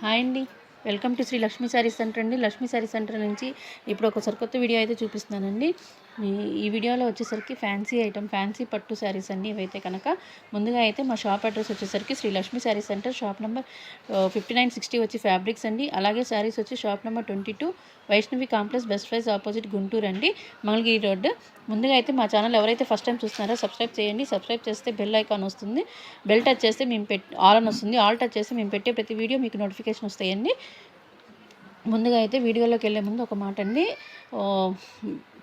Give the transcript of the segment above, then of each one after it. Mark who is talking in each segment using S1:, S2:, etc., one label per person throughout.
S1: Hi అండి. Welcome to Shri Lakshmi sari centre అండి. Lakshmi sari centre నుంచి ఇప్పుడు ఒక సరికొత్త వీడియో అయితే చూపిస్తున్నానండి. ఈ వీడియోలో వచ్చేసరికి ఫ్యాన్సీ ఐటమ్, ఫ్యాన్సీ పట్టు శారీస్ అండి. ఇవైతే కనుక ముందుగా అయితే మా షాప్ అడ్రస్ వచ్చేసరికి Shri Lakshmi sari centre, shop number 5960 వచ్చి ఫ్యాబ్రిక్స్ అండి. అలాగే శారీస్ వచ్చి shop number 22 Vaishnavi complex, best price opposite, Guntur అండి, మంగళగిరి రోడ్డు. ముందుగా అయితే మా ఛానల్ ఎవరైతే ఫస్ట్ టైం చూస్తున్నారో సబ్స్క్రైబ్ చేయండి. సబ్స్క్రైబ్ చేస్తే బెల్ ఐకాన్ వస్తుంది. బెల్ టచ్ చేస్తే మేము ఆల్ అని వస్తుంది. ఆల్ టచ్ చేస్తే మేము పెట్టే ప్రతి వీడియో మీకు నోటిఫికేషన్ వస్తాయండి. ముందుగా అయితే వీడియోలోకి వెళ్ళే ముందు ఒక మాట అండి.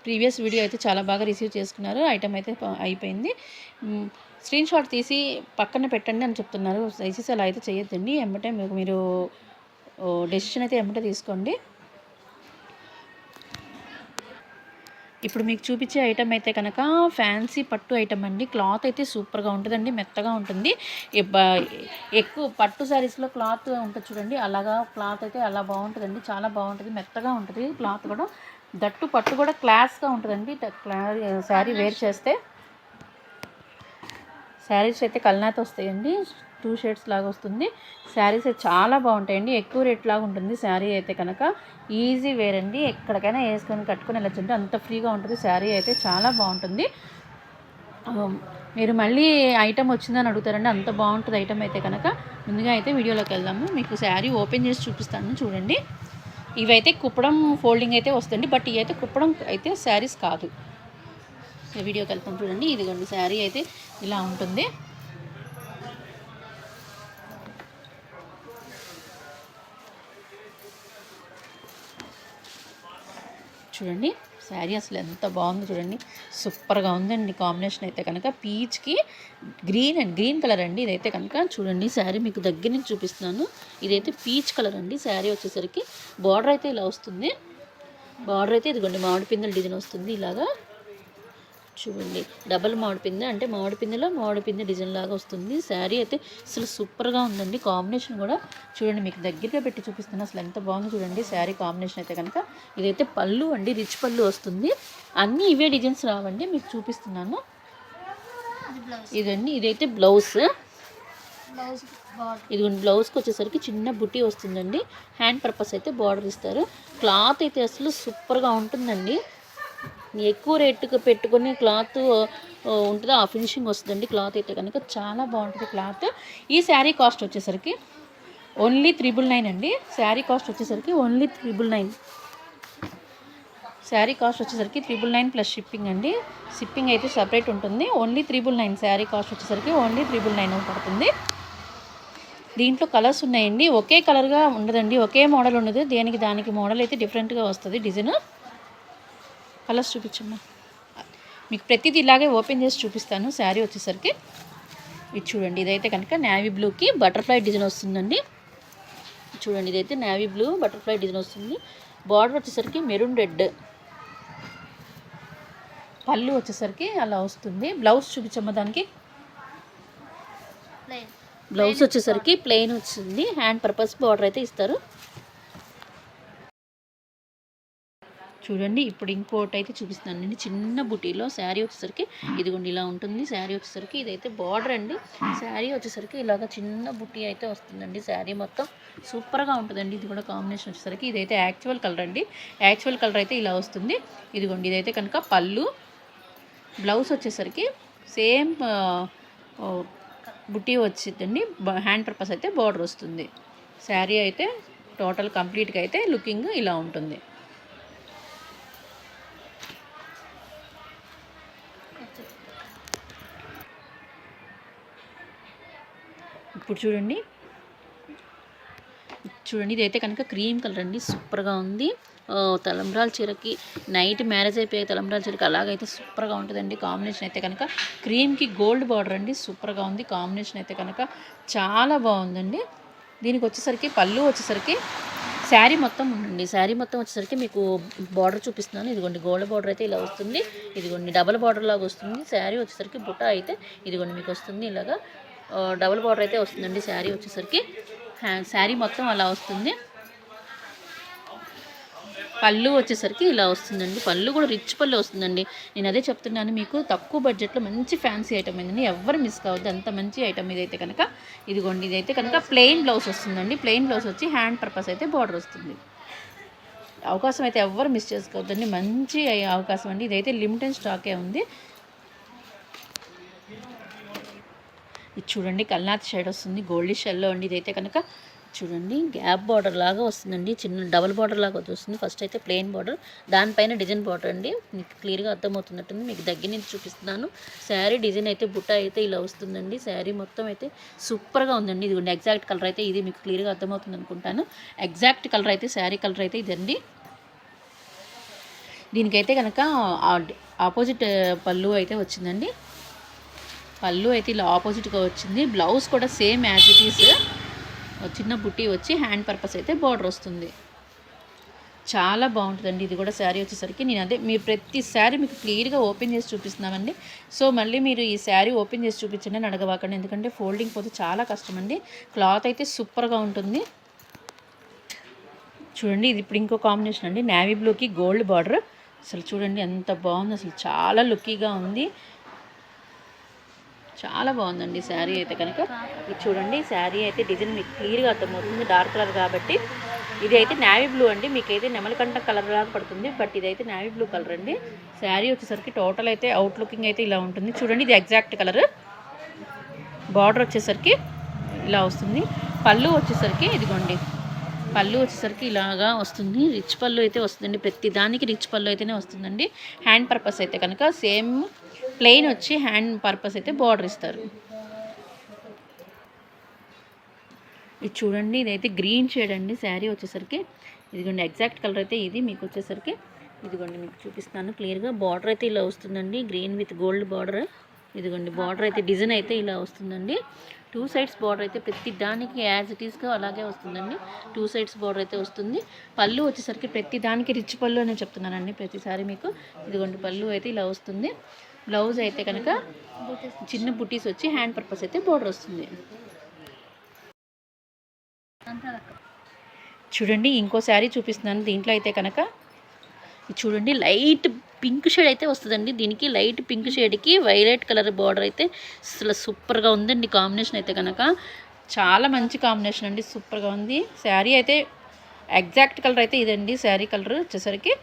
S1: ప్రీవియస్ వీడియో అయితే చాలా బాగా రిసీవ్ చేసుకున్నారు. ఐటమ్ అయితే అయిపోయింది. స్క్రీన్ షాట్ తీసి పక్కన పెట్టండి అని చెప్తున్నారు. దయచేసి అలా అయితే చేయొద్దండి. ఎమ్మటే మీరు డెసిషన్ అయితే ఎమ్మటే తీసుకోండి. ఇప్పుడు మీకు చూపించే ఐటమ్ అయితే కనుక ఫ్యాన్సీ పట్టు ఐటమ్ అండి. క్లాత్ అయితే సూపర్గా ఉంటుందండి, మెత్తగా ఉంటుంది. ఎక్కువ పట్టు శారీస్లో క్లాత్ ఉంటుంది చూడండి, అలాగా క్లాత్ అయితే అలా బాగుంటుందండి. చాలా బాగుంటుంది, మెత్తగా ఉంటుంది క్లాత్ కూడా. దట్టు పట్టు కూడా క్లాస్గా ఉంటుందండి. శారీ వేర్ చేస్తే శారీస్ అయితే కల్నాతో వస్తాయండి. 2 షేడ్స్ లాగా వస్తుంది. శారీస్ అయితే చాలా బాగుంటాయండి. ఎక్కువ రేట్ లాగా ఉంటుంది శారీ అయితే కనుక. ఈజీ వేర్ అండి. ఎక్కడికైనా వేసుకొని కట్టుకొని వెళ్ళొచ్చుంటే అంత ఫ్రీగా ఉంటుంది. శారీ అయితే చాలా బాగుంటుంది. మీరు మళ్ళీ ఐటమ్ వచ్చిందని అడుగుతారండి, అంత బాగుంటుంది ఐటమ్ అయితే కనుక. ముందుగా అయితే వీడియోలోకి వెళ్దాము. మీకు శారీ ఓపెన్ చేసి చూపిస్తాను చూడండి. ఇవైతే కుప్పడం ఫోల్డింగ్ అయితే వస్తుంది, బట్ ఇవి అయితే కుప్పడం అయితే శారీస్ కాదు. వీడియోకి వెళ్తాం చూడండి. ఇదిగోండి శారీ అయితే ఇలా ఉంటుంది. చూడండి శారీ అసలు ఎంత బాగుందో చూడండి, సూపర్గా ఉందండి. కాంబినేషన్ అయితే కనుక పీచ్కి గ్రీన్ కలర్ అండి. ఇదైతే కనుక చూడండి, శారీ మీకు దగ్గర నుంచి చూపిస్తున్నాను. ఇదైతే పీచ్ కలర్ అండి. శారీ వచ్చేసరికి బార్డర్ అయితే ఇలా వస్తుంది. బార్డర్ అయితే ఇదిగోండి మామిడి పిందెల డిజైన్ వస్తుంది. ఇలాగా చూడండి, డబల్ మామిడి పిందె అంటే మామిడి పిందెలో మామిడి పిందె డిజైన్ లాగా వస్తుంది. శారీ అయితే అసలు సూపర్గా ఉందండి. కాంబినేషన్ కూడా చూడండి, మీకు దగ్గరగా పెట్టి చూపిస్తాను అసలు ఎంత బాగుంది చూడండి శారీ కాంబినేషన్ అయితే కనుక. ఇదైతే పళ్ళు అండి, రిచ్ పళ్ళు వస్తుంది. అన్నీ ఇవే డిజైన్స్ రావండి, మీకు చూపిస్తున్నాను. ఇదండి, ఇదైతే బ్లౌజ్. ఇదిగోండి బ్లౌజ్కి వచ్చేసరికి చిన్న బుట్టి వస్తుందండి. హ్యాండ్ పర్పస్ అయితే బార్డర్ ఇస్తారు. క్లాత్ అయితే అసలు సూపర్గా ఉంటుందండి. ఎక్కువ రేటుకు పెట్టుకుని క్లాత్ ఉంటుంది, ఆ ఫినిషింగ్ వస్తుందండి. క్లాత్ అయితే కనుక చాలా బాగుంటుంది క్లాత్. ఈ శారీ కాస్ట్ వచ్చేసరికి ఓన్లీ 999 అండి. శారీ కాస్ట్ వచ్చేసరికి ఓన్లీ 999. శారీ కాస్ట్ వచ్చేసరికి 999 ప్లస్ షిప్పింగ్ అండి. షిప్పింగ్ అయితే సపరేట్ ఉంటుంది. ఓన్లీ 999. శారీ కాస్ట్ వచ్చేసరికి ఓన్లీ 999 పడుతుంది. దీంట్లో కలర్స్ ఉన్నాయండి. ఒకే కలర్గా ఉండదండి, ఒకే మోడల్ ఉండదు. దానికి మోడల్ అయితే డిఫరెంట్గా వస్తుంది డిజైన్. కలర్స్ చూపించమ్మా. మీకు ప్రతిదీ ఇలాగే ఓపెన్ చేసి చూపిస్తాను. శారీ వచ్చేసరికి ఇది చూడండి, ఇదైతే కనుక నేవీ బ్లూకి బటర్ఫ్లై డిజైన్ వస్తుందండి. చూడండి, ఇదైతే నేవీ బ్లూ బటర్ఫ్లై డిజైన్ వస్తుంది. బార్డర్ వచ్చేసరికి మెరూన్ రెడ్. పళ్ళు వచ్చేసరికి అలా వస్తుంది. బ్లౌజ్ చూపించమ్మా. దానికి బ్లౌజ్ వచ్చేసరికి ప్లెయిన్ వచ్చింది. హ్యాండ్ పర్పస్ బార్డర్ అయితే ఇస్తారు. చూడండి, ఇప్పుడు ఇంకోటి అయితే చూపిస్తున్నానండి. చిన్న బుటీలో శారీ వచ్చేసరికి ఇదిగోండి ఇలా ఉంటుంది. శారీ వచ్చేసరికి ఇదైతే బార్డర్ అండి. శారీ వచ్చేసరికి ఇలాగ చిన్న బుటీ అయితే వస్తుందండి. శారీ మొత్తం సూపర్గా ఉంటుందండి. ఇది కూడా కాంబినేషన్ వచ్చేసరికి ఇదైతే యాక్చువల్ కలర్ అండి. యాక్చువల్ కలర్ అయితే ఇలా వస్తుంది. ఇదిగోండి, ఇదైతే కనుక పళ్ళు. బ్లౌజ్ వచ్చేసరికి సేమ్ బుటీ వచ్చిందండి. హ్యాండ్ పర్పస్ అయితే బార్డర్ వస్తుంది. శారీ అయితే టోటల్ కంప్లీట్గా అయితే లుకింగ్ ఇలా ఉంటుంది. ఇప్పుడు చూడండి ఇదైతే కనుక క్రీమ్ కలర్ అండి. సూపర్గా ఉంది. తలంబ్రాల చీరకి, నైట్ మ్యారేజ్ అయిపోయే తలంబ్రాల చీరకి అలాగైతే సూపర్గా ఉంటుందండి. కాంబినేషన్ అయితే కనుక క్రీమ్కి గోల్డ్ బార్డర్ అండి. సూపర్గా ఉంది కాంబినేషన్ అయితే కనుక, చాలా బాగుందండి. దీనికి వచ్చేసరికి పళ్ళు వచ్చేసరికి శారీ మొత్తం ఉండండి. శారీ మొత్తం వచ్చేసరికి మీకు బార్డర్ చూపిస్తున్నాను. ఇదిగోండి గోల్డ్ బార్డర్ అయితే ఇలా వస్తుంది. ఇదిగోండి డబల్ బార్డర్ లాగా వస్తుంది. శారీ వచ్చేసరికి బుట్ట అయితే ఇదిగోండి మీకు వస్తుంది. ఇలాగా డబుల్ బార్డర్ అయితే వస్తుందండి. శారీ వచ్చేసరికి శారీ మొత్తం అలా వస్తుంది. పళ్ళు వచ్చేసరికి ఇలా వస్తుందండి. పళ్ళు కూడా రిచ్ పళ్ళు వస్తుందండి. నేను అదే చెప్తున్నాను మీకు, తక్కువ బడ్జెట్లో మంచి ఫ్యాన్సీ ఐటమ్ ఏంటండి, ఎవరు మిస్ కావద్దు, అంత మంచి ఐటమ్ ఇదైతే కనుక. ఇదిగోండి, ఇదైతే కనుక ప్లెయిన్ బ్లౌజ్ వస్తుందండి. ప్లెయిన్ బ్లౌజ్ వచ్చి హ్యాండ్ పర్పస్ అయితే బార్డర్ వస్తుంది. అవకాశం అయితే ఎవ్వరు మిస్ చేసుకోవద్దండి, మంచి అవకాశం అండి. ఇదైతే లిమిటెడ్ స్టాకే ఉంది. ఇది చూడండి, కల్నాథ్ షేడ్ వస్తుంది, గోల్డీ షెల్లో అండి. ఇదైతే కనుక చూడండి, గ్యాప్ బార్డర్ లాగా వస్తుందండి, చిన్న డబుల్ బార్డర్ లాగా వస్తుంది. ఫస్ట్ అయితే ప్లెయిన్ బార్డర్, దానిపైన డిజైన్ బార్డర్ అండి. మీకు క్లియర్గా అర్థమవుతున్నట్టుంది, మీకు దగ్గర నుంచి చూపిస్తున్నాను. శారీ డిజైన్ అయితే బుట్ట అయితే ఇలా వస్తుందండి. శారీ మొత్తం అయితే సూపర్గా ఉందండి. ఇదిగోండి, ఎగ్జాక్ట్ కలర్ అయితే ఇది, మీకు క్లియర్గా అర్థమవుతుంది అనుకుంటాను. ఎగ్జాక్ట్ కలర్ అయితే శారీ కలర్ అయితే ఇదండి. దీనికైతే కనుక ఆపోజిట్ పళ్ళు అయితే వచ్చిందండి. పళ్ళు అయితే ఇలా ఆపోజిట్గా వచ్చింది. బ్లౌజ్ కూడా సేమ్ యాజ్ ఇట్ ఈస్, చిన్న బుట్టి వచ్చి హ్యాండ్ పర్పస్ అయితే బార్డర్ వస్తుంది. చాలా బాగుంటుందండి ఇది కూడా. శారీ వచ్చేసరికి నేను అదే, మీరు ప్రతి శారీ మీకు క్లియర్గా ఓపెన్ చేసి చూపిస్తున్నామండి. సో మళ్ళీ మీరు ఈ శారీ ఓపెన్ చేసి చూపించండి అని అడగవాకండి, ఎందుకంటే ఫోల్డింగ్ పోతే చాలా కష్టం అండి. క్లాత్ అయితే సూపర్గా ఉంటుంది. చూడండి, ఇది ఇప్పుడు ఇంకో కాంబినేషన్ అండి, నేవీ బ్లూకి గోల్డ్ బార్డర్. అసలు చూడండి ఎంత బాగుంది, అసలు చాలా లుక్కీగా ఉంది, చాలా బాగుందండి శారీ అయితే కనుక. ఇది చూడండి, శారీ అయితే డిజైన్ మీకు క్లియర్గా అర్థమవుతుంది, డార్క్ కలర్ కాబట్టి. ఇది అయితే నేవీ బ్లూ అండి, మీకైతే నెమలికంఠ కలర్ లాగా పడుతుంది, బట్ ఇదైతే నేవీ బ్లూ కలర్ అండి. శారీ వచ్చేసరికి టోటల్ అయితే అవుట్ లుకింగ్ అయితే ఇలా ఉంటుంది. చూడండి, ఇది ఎగ్జాక్ట్ కలర్. బార్డర్ వచ్చేసరికి ఇలా వస్తుంది. పళ్ళు వచ్చేసరికి ఇదిగోండి, పళ్ళు వచ్చేసరికి ఇలాగా వస్తుంది, రిచ్ పళ్ళు అయితే వస్తుందండి. ప్రతి దానికి రిచ్ పళ్ళు అయితేనే వస్తుందండి. హ్యాండ్ పర్పస్ అయితే కనుక సేమ్ ప్లెయిన్ వచ్చి హ్యాండ్ పర్పస్ అయితే బార్డర్ ఇస్తారు. ఇది చూడండి, ఇదైతే గ్రీన్ షేడ్ అండి శారీ వచ్చేసరికి. ఇదిగోండి, ఎగ్జాక్ట్ కలర్ అయితే ఇది మీకు వచ్చేసరికి. ఇదిగోండి, మీకు చూపిస్తాను క్లియర్గా. బార్డర్ అయితే ఇలా వస్తుందండి, గ్రీన్ విత్ గోల్డ్ బార్డర్. ఇదిగోండి, బార్డర్ అయితే డిజైన్ అయితే ఇలా వస్తుందండి. 2 సైడ్స్ బార్డర్ అయితే ప్రతి దానికి యాజ్ ఇట్ ఈస్గా అలాగే వస్తుందండి. 2 సైడ్స్ బార్డర్ అయితే వస్తుంది. పళ్ళు వచ్చేసరికి ప్రతి దానికి రిచ్ పళ్ళు అని చెప్తున్నానండి ప్రతిసారి మీకు. ఇదిగోండి, పళ్ళు అయితే ఇలా వస్తుంది. బ్లౌజ్ అయితే కనుక చిన్న బుటీస్ వచ్చి హ్యాండ్ పర్పస్ అయితే బార్డర్ వస్తుంది. చూడండి, ఇంకో శారీ చూపిస్తున్నాను. దీంట్లో అయితే కనుక చూడండి, లైట్ పింక్ షేడ్ అయితే వస్తుందండి. దీనికి లైట్ పింక్ షేడ్కి వైలెట్ కలర్ బార్డర్ అయితే అసలు సూపర్గా ఉందండి. కాంబినేషన్ అయితే కనుక చాలా మంచి కాంబినేషన్ అండి, సూపర్గా ఉంది. శారీ అయితే ఎగ్జాక్ట్ కలర్ అయితే ఇదండి. శారీ కలర్ వచ్చేసరికి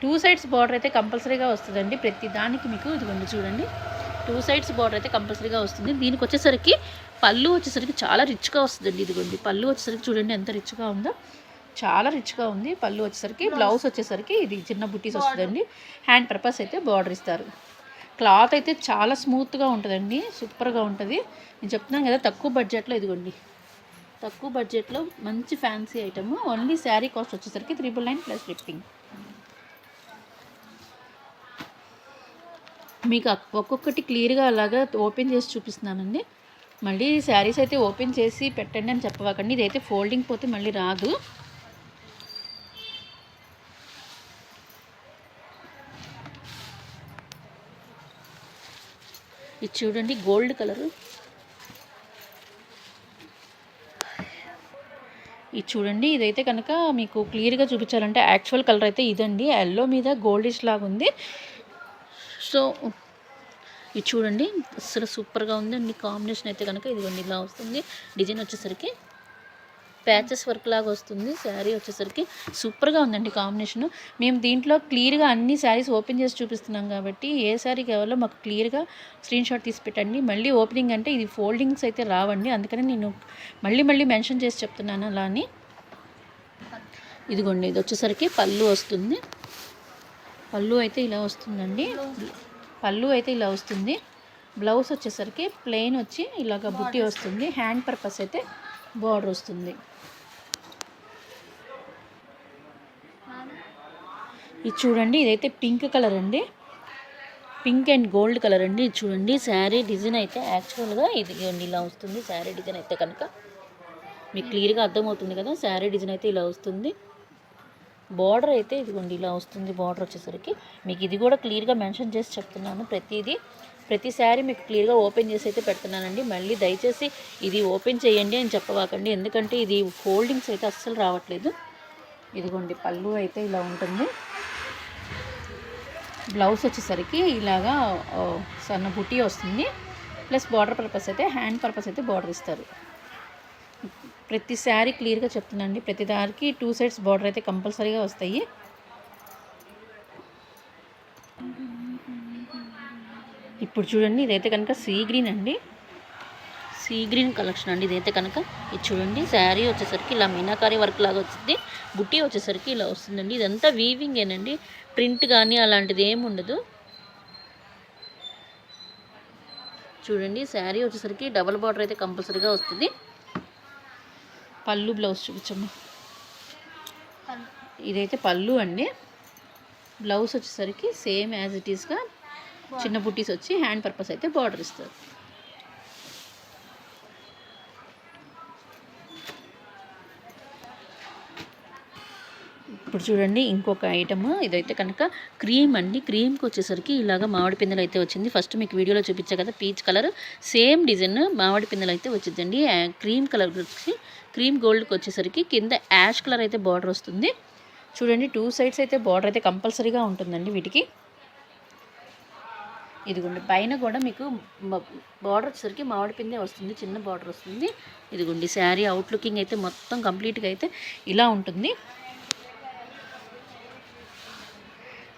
S1: 2 సైడ్స్ బార్డర్ అయితే కంపల్సరీగా వస్తుందండి ప్రతి దానికి మీకు. ఇదిగోండి చూడండి, 2 సైడ్స్ బార్డర్ అయితే కంపల్సరీగా వస్తుంది. దీనికి వచ్చేసరికి పళ్ళు వచ్చేసరికి చాలా రిచ్గా వస్తుందండి. ఇదిగోండి, పళ్ళు వచ్చేసరికి చూడండి ఎంత రిచ్గా ఉందో, చాలా రిచ్గా ఉంది పళ్ళు వచ్చేసరికి. బ్లౌజ్ వచ్చేసరికి ఇది చిన్న బుట్టీస్ వస్తుందండి. హ్యాండ్ పర్పస్ అయితే బార్డర్ ఇస్తారు. క్లాత్ అయితే చాలా స్మూత్గా ఉంటుందండి, సూపర్గా ఉంటుంది. నేను చెప్తున్నాను కదా, తక్కువ బడ్జెట్లో. ఇదిగోండి, తక్కువ బడ్జెట్లో మంచి fancy item. Only sari cost వచ్చేసరికి 999 ప్లస్ షిప్పింగ్. మీకు ఒక్కొక్కటి క్లియర్గా అలాగా ఓపెన్ చేసి చూపిస్తున్నానండి. మళ్ళీ శారీస్ అయితే ఓపెన్ చేసి పెట్టండి అని చెప్పవాకండి, ఇదైతే ఫోల్డింగ్ పోతే మళ్ళీ రాదు. ఇది చూడండి, గోల్డ్ కలరు. ఇది చూడండి, ఇదైతే కనుక మీకు క్లియర్గా చూపించాలంటే యాక్చువల్ కలర్ అయితే ఇదండి, ఎల్లో మీద గోల్డిష్ లాగా ఉంది. సో ఇది చూడండి, అసలు సూపర్గా ఉందండి కాంబినేషన్ అయితే కనుక. ఇదిగోండి, ఇలా వస్తుంది డిజైన్ వచ్చేసరికి, ప్యాచెస్ వర్క్ లాగా వస్తుంది. శారీ వచ్చేసరికి సూపర్గా ఉందండి కాంబినేషను. మేము దీంట్లో క్లియర్గా అన్ని శారీస్ ఓపెన్ చేసి చూపిస్తున్నాం కాబట్టి ఏ శారీ కావాలో మాకు క్లియర్గా స్క్రీన్ షాట్ తీసి పెట్టండి. మళ్ళీ ఓపెనింగ్ అంటే ఇది ఫోల్డింగ్స్ అయితే రావండి, అందుకని నేను మళ్ళీ మెన్షన్ చేసి చెప్తున్నాను అలా అని. ఇదిగోండి, ఇది వచ్చేసరికి పళ్ళు వస్తుంది. పళ్ళు అయితే ఇలా వస్తుందండి, పళ్ళు అయితే ఇలా వస్తుంది. బ్లౌజ్ వచ్చేసరికి ప్లెయిన్ వచ్చి ఇలాగ బుట్టి వస్తుంది. హ్యాండ్ పర్పస్ అయితే బార్డర్ వస్తుంది. ఇది చూడండి, ఇదైతే పింక్ కలర్ అండి, పింక్ అండ్ గోల్డ్ కలర్ అండి. ఇది చూడండి, శారీ డిజైన్ అయితే యాక్చువల్గా ఇది ఇలా వస్తుంది. శారీ డిజైన్ అయితే కనుక మీకు క్లియర్గా అర్థమవుతుంది కదా. శారీ డిజైన్ అయితే ఇలా వస్తుంది. బార్డర్ అయితే ఇదిగోండి ఇలా వస్తుంది. బార్డర్ వచ్చేసరికి మీకు ఇది కూడా క్లియర్గా మెన్షన్ చేసి చెప్తున్నాను. ప్రతి శారీ మీకు క్లియర్గా ఓపెన్ చేసి అయితే పెడుతున్నానండి. మళ్ళీ దయచేసి ఇది ఓపెన్ చేయండి అని చెప్పవాకండి, ఎందుకంటే ఇది ఫోల్డింగ్స్ అయితే అస్సలు రావట్లేదు. ఇదిగోండి పళ్ళు అయితే ఇలా ఉంటుంది. బ్లౌజ్ వచ్చేసరికి ఇలాగా సన్న బుటీ వస్తుంది. ప్లస్ బార్డర్ పర్పస్ అయితే హ్యాండ్ పర్పస్ అయితే బార్డర్ ఇస్తారు. ప్రతి శారీ క్లియర్గా చెప్తున్నాండి, ప్రతి దారికి 2 సైడ్స్ బార్డర్ అయితే కంపల్సరీగా వస్తాయి. ఇప్పుడు చూడండి, ఇదైతే కనుక సీ గ్రీన్ అండి, సీ గ్రీన్ కలెక్షన్ అండి. ఇదైతే కనుక ఇది చూడండి, శారీ వచ్చేసరికి ఇలా మీనాకారి వర్క్ లాగా వచ్చింది. బుట్టి వచ్చేసరికి ఇలా వస్తుందండి. ఇదంతా వీవింగ్ ఏనండి, ప్రింట్ కానీ అలాంటిది ఏమి ఉండదు. చూడండి, శారీ వచ్చేసరికి డబల్ బార్డర్ అయితే కంపల్సరీగా వస్తుంది. పళ్ళు బ్లౌజ్ చూపించమ్మా. ఇదైతే పళ్ళు అండి. బ్లౌజ్ వచ్చేసరికి సేమ్ యాజ్ ఇట్ ఈస్గా చిన్న బుట్టీస్ వచ్చి హ్యాండ్ పర్పస్ అయితే బార్డర్ ఇస్తారు. ఇప్పుడు చూడండి ఇంకొక ఐటమ్, ఇదైతే కనుక క్రీమ్ అండి. క్రీమ్కి వచ్చేసరికి ఇలాగ మామిడి పిందెలు అయితే వచ్చింది. ఫస్ట్ మీకు వీడియోలో చూపించా కదా పీచ్ కలర్, సేమ్ డిజైన్ మామిడి పిందెలు అయితే వచ్చిందండి. క్రీమ్ కలర్ వచ్చి క్రీమ్ గోల్డ్కి వచ్చేసరికి కింద యాష్ కలర్ అయితే బార్డర్ వస్తుంది. చూడండి 2 సైడ్స్ అయితే బార్డర్ అయితే కంపల్సరీగా ఉంటుందండి వీటికి. ఇదిగోండి పైన కూడా మీకు బార్డర్ వచ్చేసరికి మామిడి పిందె వస్తుంది, చిన్న బార్డర్ వస్తుంది. ఇదిగోండి శారీ అవుట్లుకింగ్ అయితే మొత్తం కంప్లీట్గా అయితే ఇలా ఉంటుంది.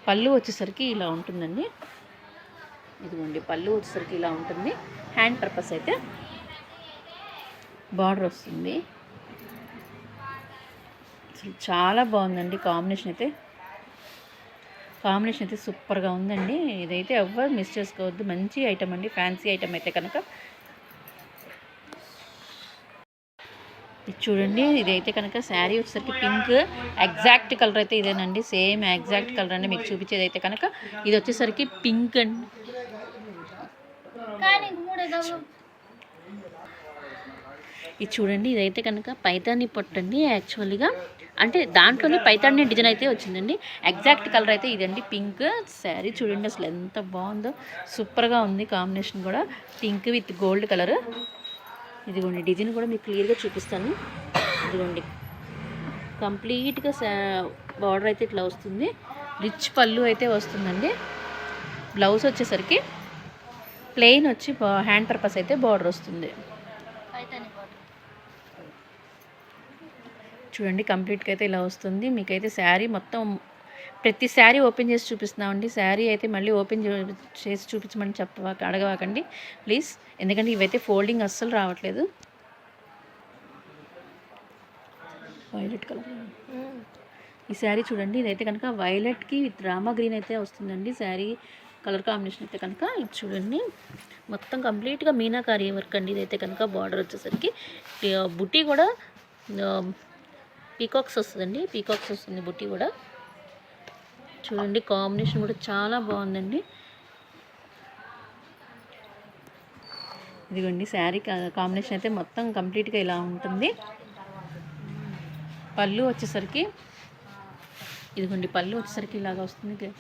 S1: పళ్ళు వచ్చేసరికి ఇలా ఉంటుందండి. ఇదిగోండి పళ్ళు వచ్చేసరికి ఇలా ఉంటుంది. హ్యాండ్ పర్పస్ అయితే బార్డర్ వస్తుంది. అసలు చాలా బాగుందండి కాంబినేషన్ అయితే సూపర్గా ఉందండి. ఇదైతే ఎవ్వరు మిస్ చేసుకోవద్దు, మంచి ఐటమ్ అండి, ఫ్యాన్సీ ఐటమ్ అయితే కనుక. ఇది చూడండి, ఇదైతే కనుక శారీ వచ్చేసరికి పింక్ ఎగ్జాక్ట్ కలర్ అయితే ఇదేనండి, సేమ్ ఎగ్జాక్ట్ కలర్ అండి మీకు చూపించేది అయితే కనుక. ఇది వచ్చేసరికి పింక్ అండి. ఇది చూడండి, ఇదైతే కనుక పైతాని పొట్టు అండి. యాక్చువల్గా అంటే దాంట్లోనే పైతాని డిజైన్ అయితే వచ్చిందండి. ఎగ్జాక్ట్ కలర్ అయితే ఇదండి, పింక్. శారీ చూడండి అసలు ఎంత బాగుందో, సూపర్గా ఉంది కాంబినేషన్ కూడా, పింక్ విత్ గోల్డ్ కలర్. ఇదిగోండి డిజైన్ కూడా మీకు క్లియర్గా చూపిస్తాను. ఇదిగోండి కంప్లీట్గా బార్డర్ అయితే ఇట్లా వస్తుంది. రిచ్ పళ్ళు అయితే వస్తుందండి. బ్లౌజ్ వచ్చేసరికి ప్లెయిన్ వచ్చి హ్యాండ్ పర్పస్ అయితే బార్డర్ వస్తుంది. చూడండి కంప్లీట్గా అయితే ఇలా వస్తుంది. మీకైతే శారీ మొత్తం ప్రతి శారీ ఓపెన్ చేసి చూపిస్తున్నామండి. శారీ అయితే మళ్ళీ ఓపెన్ చేసి చూపించమని అడగవాకండి ప్లీజ్, ఎందుకంటే ఇవైతే ఫోల్డింగ్ అస్సలు రావట్లేదు. వైలెట్ కలర్ ఈ శారీ చూడండి, ఇదైతే కనుక వైలెట్కి విత్ రామా గ్రీన్ అయితే వస్తుందండి శారీ కలర్ కాంబినేషన్ అయితే కనుక. ఇది చూడండి మొత్తం కంప్లీట్గా మీనాకారి వర్క్ అండి. ఇదైతే కనుక బార్డర్ వచ్చేసరికి బుట్టి కూడా పీకాక్స్ వస్తుందండి, పీకాక్స్ వస్తుంది బుట్టి కూడా. చూడండి కాంబినేషన్ కూడా చాలా బాగుందండి. ఇదిగోండి శారీ కాంబినేషన్ అయితే మొత్తం కంప్లీట్గా ఇలా ఉంటుంది. పళ్ళు వచ్చేసరికి ఇదిగోండి పళ్ళు వచ్చేసరికి ఇలాగ వస్తుంది.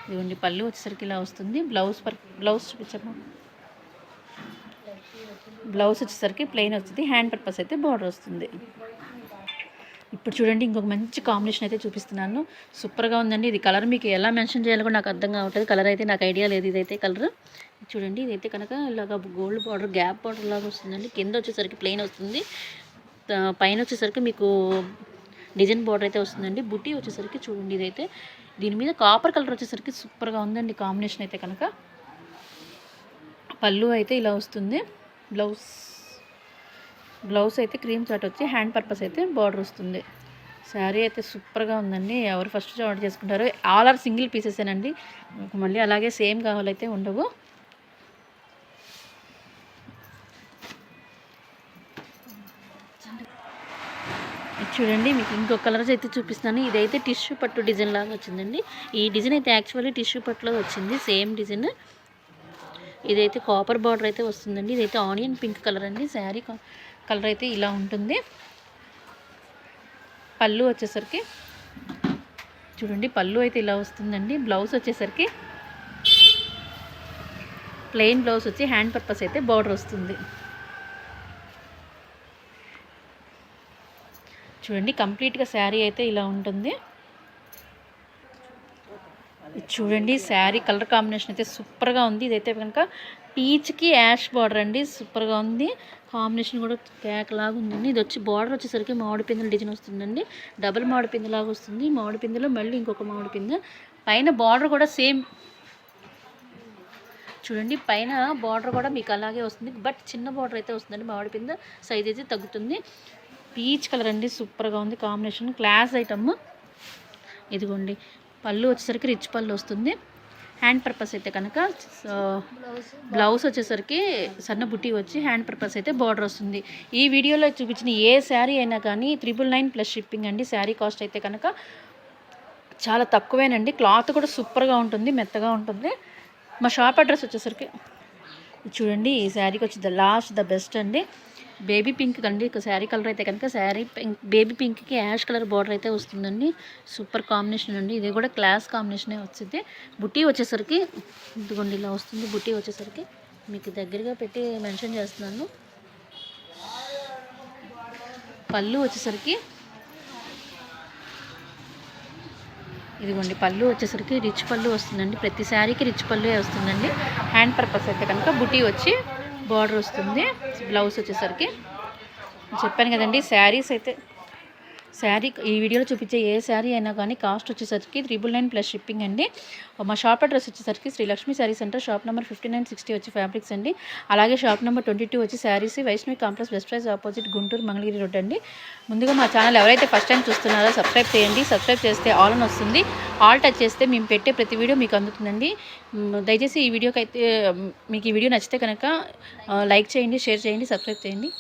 S1: ఇదిగోండి పళ్ళు వచ్చేసరికి ఇలా వస్తుంది. బ్లౌజ్ చూపించమ్మా. బ్లౌజ్ వచ్చేసరికి ప్లెయిన్ వస్తుంది, హ్యాండ్ పర్పస్ అయితే బార్డర్ వస్తుంది. ఇప్పుడు చూడండి ఇంకొక మంచి కాంబినేషన్ అయితే చూపిస్తున్నాను, సూపర్గా ఉందండి. ఇది కలర్ మీకు ఎలా మెన్షన్ చేయాలో కూడా నాకు అర్థం కావట్లేదు, కలర్ అయితే నాకు ఐడియా లేదు. ఇదైతే కలర్ చూడండి, ఇదైతే కనుక ఇలాగ గోల్డ్ బార్డర్ గ్యాప్ బార్డర్ లాగా వస్తుందండి. కింద వచ్చేసరికి ప్లెయిన్ వస్తుంది, పైన వచ్చేసరికి మీకు డిజైన్ బార్డర్ అయితే వస్తుందండి. బుట్టి వచ్చేసరికి చూడండి, ఇదైతే దీని మీద కాపర్ కలర్ వచ్చేసరికి సూపర్గా ఉందండి కాంబినేషన్ అయితే కనుక. పళ్ళు అయితే ఇలా వస్తుంది. బ్లౌజ్ అయితే క్రీమ్ చాట్ వచ్చి హ్యాండ్ పర్పస్ అయితే బార్డర్ వస్తుంది. శారీ అయితే సూపర్గా ఉందండి. ఎవరు ఫస్ట్ ఆర్డర్ చేసుకుంటారో ఆల్ ఆర్ సింగిల్ పీసెసేనండి, మళ్ళీ అలాగే సేమ్ కావాలైతే ఉండవు. చూడండి మీకు ఇంకొక కలర్స్ అయితే చూపిస్తాను. ఇదైతే టిష్యూ పట్టు డిజైన్ లాగా వచ్చిందండి. ఈ డిజైన్ అయితే యాక్చువల్లీ టిష్యూ పట్టులో వచ్చింది, సేమ్ డిజైన్. ఇదైతే కాపర్ బార్డర్ అయితే వస్తుందండి. ఇదైతే ఆనియన్ పింక్ కలర్ అండి. శారీ కలర్ అయితే ఇలా ఉంటుంది. పళ్ళు వచ్చేసరికి చూడండి, పళ్ళు అయితే ఇలా వస్తుందండి. బ్లౌజ్ వచ్చేసరికి ప్లెయిన్ బ్లౌజ్ వచ్చి హ్యాండ్ పర్పస్ అయితే బార్డర్ వస్తుంది. చూడండి కంప్లీట్గా శారీ అయితే ఇలా ఉంటుంది. చూడండి శారీ కలర్ కాంబినేషన్ అయితే సూపర్గా ఉంది. ఇదైతే కనుక పీచ్కి యాష్ బార్డర్ అండి, సూపర్గా ఉంది. కాంబినేషన్ కూడా కేక్ లాగా ఉందండి. ఇది వచ్చి బార్డర్ వచ్చేసరికి మామిడి పిందెల డిజైన్ వస్తుందండి. డబుల్ మామిడి పిందె లాగా వస్తుంది. మామిడి పిందెలో మళ్ళీ ఇంకొక మామిడి పిందె, పైన బార్డర్ కూడా సేమ్. చూడండి పైన బార్డర్ కూడా మీకు అలాగే వస్తుంది, బట్ చిన్న బార్డర్ అయితే వస్తుందండి. మామిడి పిందె సైజ్ అయితే తగ్గుతుంది. పీచ్ కలర్ అండి, సూపర్గా ఉంది కాంబినేషన్, క్లాస్ ఐటమ్. ఇదిగోండి పళ్ళు వచ్చేసరికి రిచ్ పళ్ళు వస్తుంది. హ్యాండ్ పర్పస్ అయితే కనుక బ్లౌజ్ వచ్చేసరికి సన్న బుట్టి వచ్చి హ్యాండ్ పర్పస్ అయితే బార్డర్ వస్తుంది. ఈ వీడియోలో చూపించిన ఏ శారీ అయినా కానీ 999 ప్లస్ షిప్పింగ్ అండి. శారీ కాస్ట్ అయితే కనుక చాలా తక్కువేనండి. క్లాత్ కూడా సూపర్గా ఉంటుంది, మెత్తగా ఉంటుంది. మా షాప్ అడ్రస్ వచ్చేసరికి చూడండి, ఈ శారీకి వచ్చి ద బెస్ట్ అండి. బేబీ పింక్ అండి శారీ కలర్ అయితే కనుక, శారీ పింక్ బేబీ పింక్కి యాష్ కలర్ బార్డర్ అయితే వస్తుందండి. సూపర్ కాంబినేషన్ అండి. ఇది కూడా క్లాస్ కాంబినేషనే వచ్చింది. బుట్టి వచ్చేసరికి ఇదిగోండి ఇలా వస్తుంది. బుట్టి వచ్చేసరికి మీకు దగ్గరగా పెట్టి మెన్షన్ చేస్తున్నాను. పళ్ళు వచ్చేసరికి ఇదిగోండి పళ్ళు వచ్చేసరికి రిచ్ పళ్ళు వస్తుందండి. ప్రతి శారీకి రిచ్ పళ్ళు వస్తుందండి. హ్యాండ్ పర్పస్ అయితే కనుక బుటీ వచ్చి బార్డర్ వస్తుంది. బ్లౌజ్ వచ్చేసరికి చెప్పాను కదండి. శారీస్ అయితే ఈ వీడియోలో చూపించే ఏ శారీ అయినా కానీ కాస్ట్ వచ్చేసరికి 999 ప్లస్ షిప్పింగ్ అండి. మా షాప్ అడ్రస్ వచ్చేసరికి Shri Lakshmi sari centre, shop number 5960 వచ్చి ఫ్యాబ్రిక్స్ అండి. అలాగే షాప్ నెంబర్ 22 వచ్చి saris, Vaishnavi complex best price opposite Guntur Mangalagiri road అండి. ముందుగా మా ఛానల్ ఎవరైతే ఫస్ట్ టైం చూస్తున్నారో సబ్స్క్రైబ్ చేయండి. సబ్స్క్రైబ్ చేస్తే ఆల్ అని వస్తుంది. ఆల్ టచ్ చేస్తే మేము పెట్టే ప్రతి వీడియో మీకు అందుతుందండి. దయచేసి ఈ వీడియోకి అయితే మీకు ఈ వీడియో నచ్చితే కనుక లైక్ చేయండి, షేర్ చేయండి, సబ్స్క్రైబ్ చేయండి.